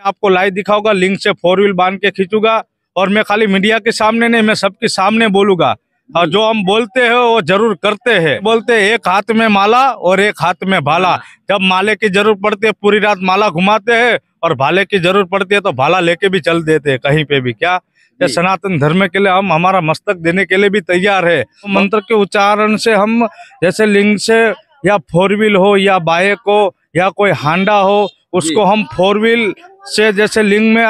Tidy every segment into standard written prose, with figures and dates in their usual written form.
आपको लाइव दिखाऊंगा, लिंक से 4 व्हील बांध के खींचूंगा और मैं खाली मीडिया के सामने नहीं, मैं सबके सामने बोलूंगा। और जो हम बोलते हैं वो जरूर करते हैं। बोलते हैं एक हाथ में माला और एक हाथ में भाला। जब माले की जरूरत पड़ती है पूरी रात माला घुमाते हैं और भाले की जरूरत पड़ती है तो भाला लेके भी चल देते हैं कहीं पे भी। क्या ये सनातन धर्म के लिए हम हमारा मस्तक देने के लिए भी तैयार है। मंत्र के उच्चारण से हम जैसे लिंग से या 4 व्हील हो या बाइक हो या कोई हांडा हो, उसको हम 4 व्हील से जैसे लिंग में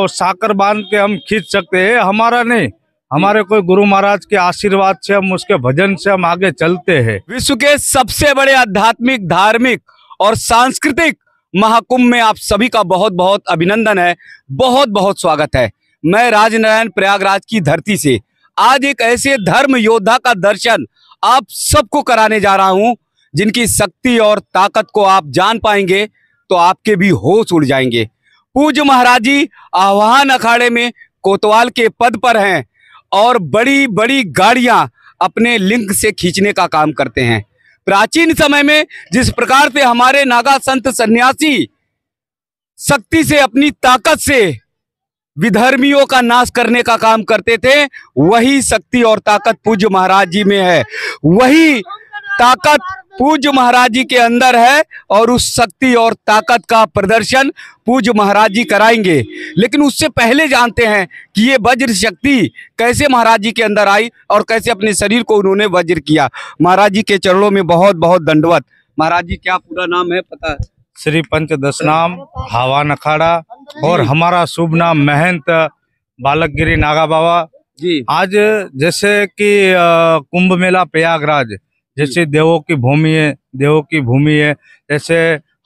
साकर बांध के हम खींच सकते हैं। हमारा नहीं, हमारे कोई गुरु महाराज के आशीर्वाद से, हम उसके भजन से हम आगे चलते हैं। विश्व के सबसे बड़े आध्यात्मिक, धार्मिक और सांस्कृतिक महाकुंभ में आप सभी का बहुत बहुत अभिनंदन है, बहुत बहुत स्वागत है। मैं राजनारायण प्रयागराज की धरती से आज एक ऐसे धर्म योद्धा का दर्शन आप सबको कराने जा रहा हूं, जिनकी शक्ति और ताकत को आप जान पाएंगे तो आपके भी होश उड़ जाएंगे। पूज्य महाराज जी आह्वान अखाड़े में कोतवाल के पद पर हैं और बड़ी बड़ी गाड़ियां अपने लिंग से खींचने का काम करते हैं। प्राचीन समय में जिस प्रकार से हमारे नागा संत सन्यासी शक्ति से, अपनी ताकत से विधर्मियों का नाश करने का काम करते थे, वही शक्ति और ताकत पूज्य महाराज जी में है। वही ताकत पूज्य महाराज जी के अंदर है और उस शक्ति और ताकत का प्रदर्शन पूज्य महाराज जी कराएंगे। लेकिन उससे पहले जानते हैं कि ये वज्र शक्ति कैसे महाराज जी के अंदर आई और कैसे अपने शरीर को उन्होंने वज्र किया। महाराज जी के चरणों में बहुत बहुत दंडवत। महाराज जी क्या पूरा नाम है पता है? श्री पंचदशनाम आह्वान अखाड़ा और हमारा शुभ नाम महंत बालकगिरी नागा बाबा जी। आज जैसे कि कुंभ मेला प्रयागराज जैसे देवों की भूमि है, देवों की भूमि है। जैसे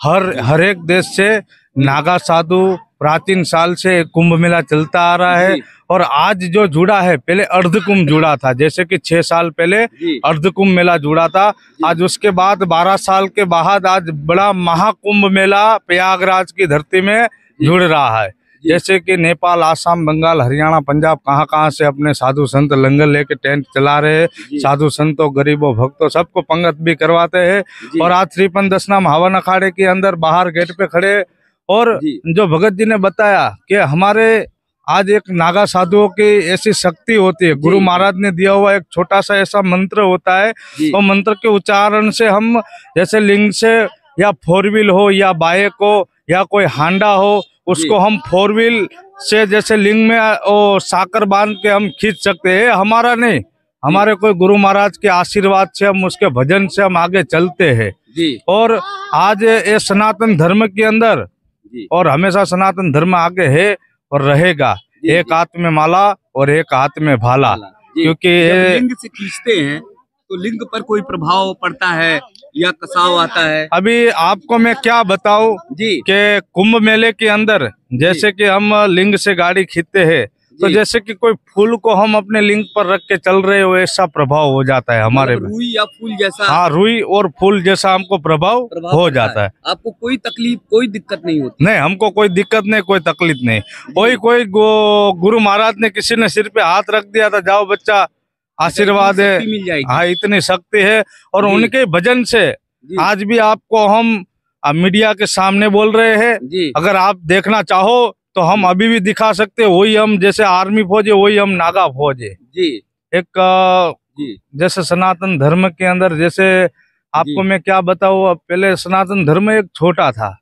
हर एक देश से नागा साधु प्राचीन साल से कुंभ मेला चलता आ रहा है। और आज जो जुड़ा है, पहले अर्ध कुंभ जुड़ा था, जैसे कि 6 साल पहले अर्ध कुंभ मेला जुड़ा था। आज उसके बाद 12 साल के बाद आज बड़ा महाकुंभ मेला प्रयागराज की धरती में जुड़ रहा है। जैसे कि नेपाल, आसाम, बंगाल, हरियाणा, पंजाब, कहाँ से अपने साधु संत लंगर लेके टेंट चला रहे हैं। साधु संतों, गरीबों, भक्तों सबको पंगत भी करवाते हैं। और आज श्री पंचदशनाम आह्वान अखाड़े के अंदर बाहर गेट पे खड़े और जो भगत जी ने बताया कि हमारे आज एक नागा साधुओं की ऐसी शक्ति होती है, गुरु महाराज ने दिया हुआ एक छोटा सा ऐसा मंत्र होता है। तो मंत्र के उच्चारण से हम जैसे लिंग से या 4 व्हील हो या बाइक हो या कोई हांडा हो, उसको हम 4 व्हील से जैसे लिंग में साकर बांध के हम खींच सकते हैं। हमारा नहीं, हमारे कोई गुरु महाराज के आशीर्वाद से, हम उसके भजन से हम आगे चलते हैं। और आज ये सनातन धर्म के अंदर और हमेशा सनातन धर्म आगे है और रहेगा। एक हाथ में माला और एक हाथ में भाला। क्योंकि लिंग से खींचते हैं तो लिंग पर कोई प्रभाव पड़ता है या कसाव आता है? अभी आपको मैं क्या बताऊं कि कुंभ मेले के अंदर जैसे कि हम लिंग से गाड़ी खींचते हैं, तो जैसे कि कोई फूल को हम अपने लिंग पर रख के चल रहे हो, ऐसा प्रभाव हो जाता है हमारे में। रुई या फूल जैसा? हाँ, रुई और फूल जैसा हमको प्रभाव हो जाता है। आपको कोई तकलीफ, कोई दिक्कत नहीं होती? नहीं, हमको कोई दिक्कत नहीं, कोई तकलीफ नहीं। कोई गुरु महाराज ने किसी ने सिर पे हाथ रख दिया था, जाओ बच्चा आशीर्वाद है, मिल जाएगी। हाँ, इतनी शक्ति है। और उनके भजन से आज भी आपको हम मीडिया के सामने बोल रहे हैं। अगर आप देखना चाहो तो हम अभी भी दिखा सकते हैं। वही हम जैसे आर्मी फौज है, वही हम नागा फौज है। एक जैसे सनातन धर्म के अंदर, जैसे आपको मैं क्या बताऊँ, पहले सनातन धर्म एक छोटा था।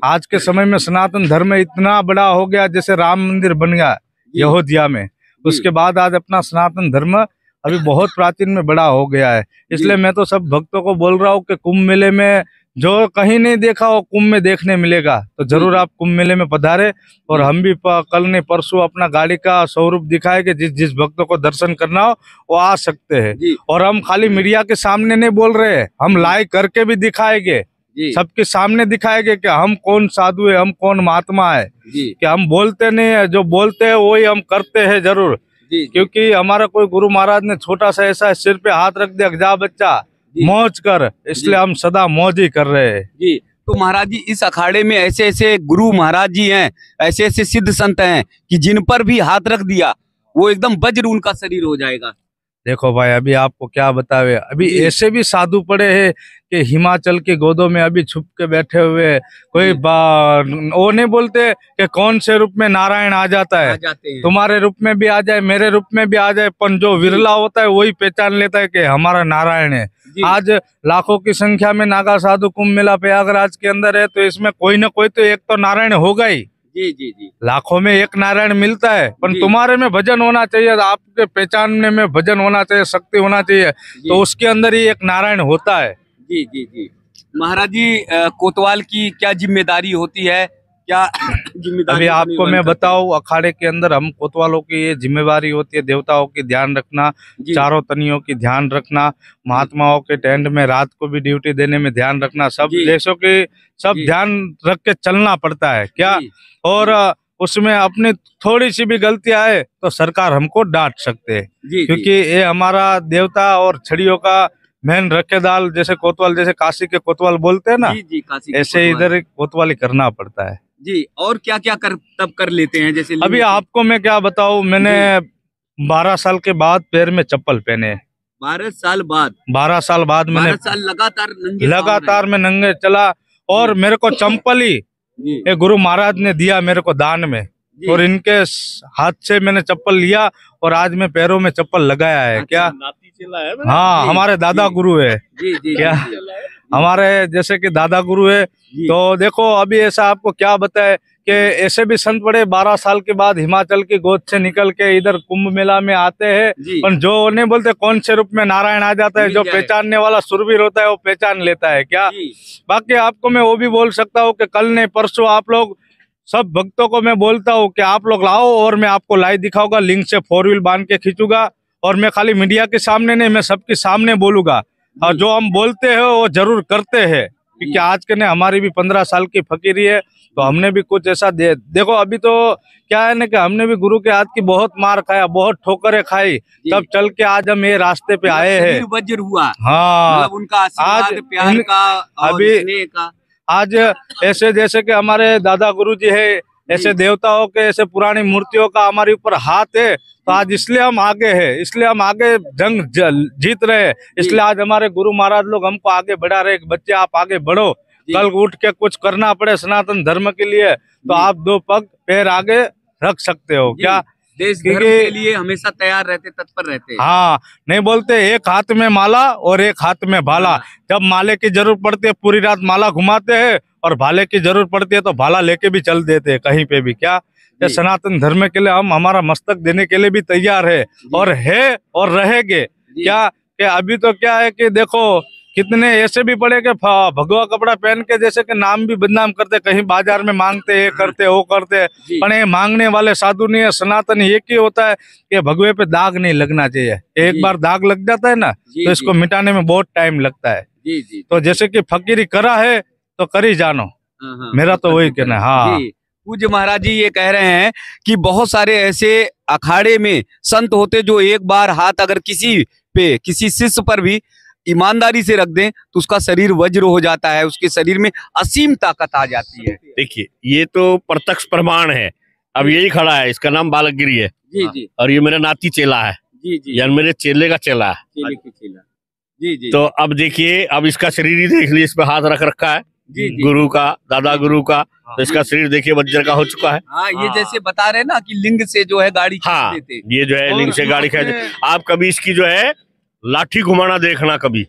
आज के समय में सनातन धर्म इतना बड़ा हो गया, जैसे राम मंदिर बन गया अयोध्या में। उसके बाद आज अपना सनातन धर्म अभी बहुत प्राचीन में बड़ा हो गया है। इसलिए मैं तो सब भक्तों को बोल रहा हूँ कि कुंभ मेले में जो कहीं नहीं देखा हो, कुंभ में देखने मिलेगा। तो जरूर आप कुंभ मेले में पधारे। और हम भी कल नहीं परसों अपना गाड़ी का स्वरूप दिखाएंगे। जिस भक्तों को दर्शन करना हो वो आ सकते हैं। और हम खाली मीडिया के सामने नहीं बोल रहे हैं, हम लाइव करके भी दिखाएंगे, सबके सामने दिखाएंगे कि हम कौन साधु है, हम कौन महात्मा है। कि हम बोलते नहीं है, जो बोलते हैं वही हम करते हैं जरूर। क्योंकि हमारा कोई गुरु महाराज ने छोटा सा ऐसा सिर पे हाथ रख दिया, जा बच्चा मौज कर, इसलिए हम सदा मौज ही कर रहे हैं। तो महाराज जी इस अखाड़े में ऐसे ऐसे गुरु महाराज जी हैं, ऐसे ऐसे सिद्ध संत हैं कि जिन पर भी हाथ रख दिया वो एकदम वज्र उनका शरीर हो जाएगा। देखो भाई, अभी आपको क्या बतावे, अभी ऐसे भी साधु पड़े हैं कि हिमाचल के गोदों में अभी छुप के बैठे हुए, कोई वो नहीं बोलते कि कौन से रूप में नारायण आ जाता है, तुम्हारे रूप में भी आ जाए, मेरे रूप में भी आ जाए, पर जो विरला होता है वही पहचान लेता है कि हमारा नारायण है। आज लाखों की संख्या में नागा साधु कुंभ मेला प्रयागराज के अंदर है, तो इसमें कोई ना कोई तो एक तो नारायण होगा ही। जी जी जी, लाखों में एक नारायण मिलता है, पर तुम्हारे में भजन होना चाहिए, आपके पहचानने में भजन होना चाहिए, शक्ति होना चाहिए, तो उसके अंदर ही एक नारायण होता है। जी जी जी। महाराज जी, कोतवाल की क्या जिम्मेदारी होती है, क्या जिम्मेदारी? अभी आपको मैं बताऊं, अखाड़े के अंदर हम कोतवालों की ये जिम्मेवारी होती है, देवताओं की ध्यान रखना, चारों तनियों की ध्यान रखना, महात्माओं के टेंट में रात को भी ड्यूटी देने में ध्यान रखना, सब देशों की सब ध्यान रख के चलना पड़ता है क्या। और उसमें अपनी थोड़ी सी भी गलती आए तो सरकार हमको डांट सकते हैं, क्योंकि ये हमारा देवता और छड़ियों का मेन रखेदाल, जैसे कोतवाल, जैसे काशी के कोतवाल बोलते हैं ना, ऐसे इधर कोतवाली करना पड़ता है जी। और क्या क्या तब कर लेते हैं? जैसे अभी आपको मैं क्या बताऊं, मैंने 12 साल के बाद पैर में चप्पल पहने। 12 साल बाद? 12 साल बाद मैंने 12 साल लगातार मैं नंगे चला, और मेरे को चंपल ही ये गुरु महाराज ने दिया मेरे को दान में, और इनके हाथ से मैंने चप्पल लिया, और आज मैं पैरों में चप्पल लगाया है। क्या? हाँ, हमारे दादा गुरु है। क्या? हमारे जैसे कि दादा गुरु है। तो देखो, अभी ऐसा आपको क्या बताए कि ऐसे भी संत बड़े 12 साल के बाद हिमाचल की गोद से निकल के इधर कुंभ मेला में आते हैं, पर जो नहीं बोलते कौन से रूप में नारायण आ जाता है, जो पहचानने वाला सुरवीर होता है वो पहचान लेता है। क्या? बाकी आपको मैं वो भी बोल सकता हूँ कि कल ने परसों आप लोग सब भक्तों को मैं बोलता हूँ कि आप लोग लाओ, और मैं आपको लाइव दिखाऊंगा, लिंक से 4 व्हील बांध के खींचूंगा, और मैं खाली मीडिया के सामने नहीं, मैं सबके सामने बोलूंगा, और जो हम बोलते हैं वो जरूर करते हैं, क्योंकि आज के ने हमारी भी 15 साल की फकीरी है, तो हमने भी कुछ ऐसा देखो, अभी तो क्या है ना कि हमने भी गुरु के हाथ की बहुत मार खाया, बहुत ठोकरें खाई, तब चल के आज हम ये रास्ते पे आए हैं। वज्र हुआ। हाँ, मतलब उनका आशीर्वाद, प्यार का और अभी स्नेह का। आज ऐसे जैसे कि हमारे दादा गुरु जी है, ऐसे देवताओं के, ऐसे पुरानी मूर्तियों का हमारे ऊपर हाथ है, तो आज इसलिए हम आगे हैं, इसलिए हम आगे जंग जीत रहे हैं, इसलिए आज हमारे गुरु महाराज लोग हमको आगे बढ़ा रहे, बच्चे आप आगे बढ़ो, कल उठ के कुछ करना पड़े सनातन धर्म के लिए, तो आप 2 पग पैर आगे रख सकते हो। क्या? देश धर्म के लिए हमेशा तैयार रहते, तत्पर रहते। हाँ, नहीं बोलते एक हाथ में माला और एक हाथ में भाला, जब माले की जरूरत पड़ती है पूरी रात माला घुमाते हैं, और भाले की जरूरत पड़ती है तो भाला लेके भी चल देते हैं कहीं पे भी। क्या? ये सनातन धर्म के लिए हम हमारा मस्तक देने के लिए भी तैयार है और रहेंगे। क्या कि अभी तो क्या है कि देखो, कितने ऐसे भी पड़े कि भगवा कपड़ा पहन के जैसे कि नाम भी बदनाम करते, कहीं बाजार में मांगते हैं, करते वो करते, पर ये मांगने वाले साधु नहीं है। सनातन एक ही होता है कि भगवे पे दाग नहीं लगना चाहिए, एक बार दाग लग जाता है ना, तो इसको मिटाने में बहुत टाइम लगता है। तो जैसे कि फकीरी करा है तो करी जानो, मेरा तो वही कहना है। हाँ, पूज्य महाराज जी ये कह रहे हैं कि बहुत सारे ऐसे अखाड़े में संत होते जो एक बार हाथ अगर किसी शिष्य पर भी ईमानदारी से रख दें तो उसका शरीर वज्र हो जाता है, उसके शरीर में असीम ताकत आ जाती है। देखिए, ये तो प्रत्यक्ष प्रमाण है। अब यही खड़ा है, इसका नाम बालकगिरी है। जी जी। और ये मेरा नाती चेला है। जी जी। यानी मेरे चेले का चेला है। चेले की चेला। जी जी। तो अब देखिए, अब इसका शरीर ही देख लीजिए, इस पे हाथ रख रखा है गुरु का, दादा गुरु का, तो इसका शरीर देखिए वज्र का हो चुका है। हाँ, ये जैसे बता रहे ना कि लिंग से जो है गाड़ी खींच देते। ये जो है लिंग से गाड़ी खींच। आप कभी इसकी जो है लाठी घुमाना देखना कभी,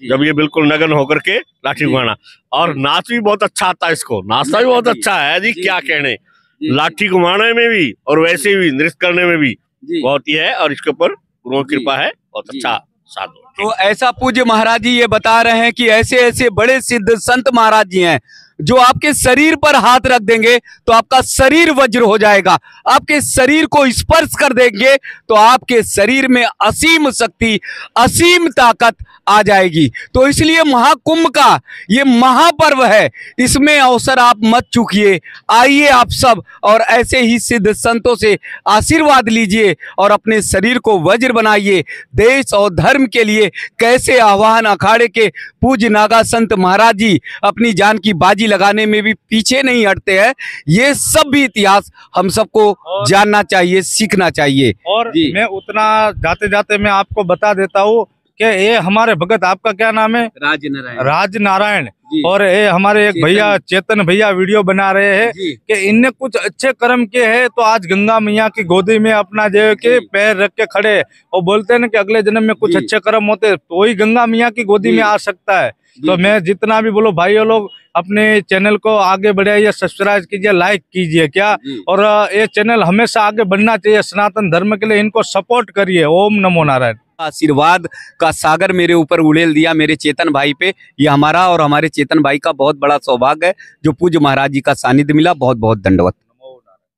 जब ये बिल्कुल नगन होकर के लाठी घुमाना। और नाच भी बहुत अच्छा आता है, इसको नाचना भी बहुत अच्छा है जी, क्या कहने। लाठी घुमाने में भी और वैसे भी नृत्य करने में भी बहुत ही है, और इसके ऊपर गुरुओं की कृपा है, बहुत अच्छा साधु। तो ऐसा पूज्य महाराज जी ये बता रहे हैं कि ऐसे ऐसे बड़े सिद्ध संत महाराज जी हैं जो आपके शरीर पर हाथ रख देंगे तो आपका शरीर वज्र हो जाएगा, आपके शरीर को स्पर्श कर देंगे तो आपके शरीर में असीम शक्ति, असीम ताकत आ जाएगी। तो इसलिए महाकुंभ का ये महापर्व है, इसमें अवसर आप मत चूकिए। आइए आप सब और ऐसे ही सिद्ध संतों से आशीर्वाद लीजिए और अपने शरीर को वज्र बनाइए। देश और धर्म के लिए कैसे आह्वान अखाड़े के पूज्य नागा संत महाराज जी अपनी जान की बाजी डुबकी लगाने में भी पीछे नहीं हटते हैं। ये सब भी इतिहास हम सबको जानना चाहिए, सीखना चाहिए। और जी। मैं उतना जाते जाते मैं आपको बता देता हूँ कि ये हमारे भगत, आपका क्या नाम है? राज नारायण। जी। और ये हमारे एक भैया चेतन भैया वीडियो बना रहे हैं जी। कि इनने कुछ अच्छे कर्म किए हैं, तो आज गंगा मैया की गोदी में अपना जो है कि पैर रख के खड़े हैं और बोलते हैं ना कि अगले जन्म में कुछ जी। अच्छे कर्म होते हैं तो वही गंगा मैया की गोदी जी। में आ सकता है। जी। तो मैं जितना भी बोलो भाइयों लोग अपने चैनल को आगे बढ़ाइए, सब्सक्राइब कीजिए, लाइक कीजिए क्या, जी। और ये चैनल हमेशा आगे बढ़ना चाहिए सनातन धर्म के लिए। इनको सपोर्ट करिए। ओम नमो नारायण। आशीर्वाद का सागर मेरे ऊपर उड़ेल दिया मेरे चेतन भाई पे। ये हमारा और हमारे चेतन भाई का बहुत बड़ा सौभाग्य है जो पूज्य महाराज जी का सानिध्य मिला। बहुत बहुत दंडवत।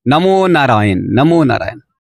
नमो नारायण, नमो नारायण।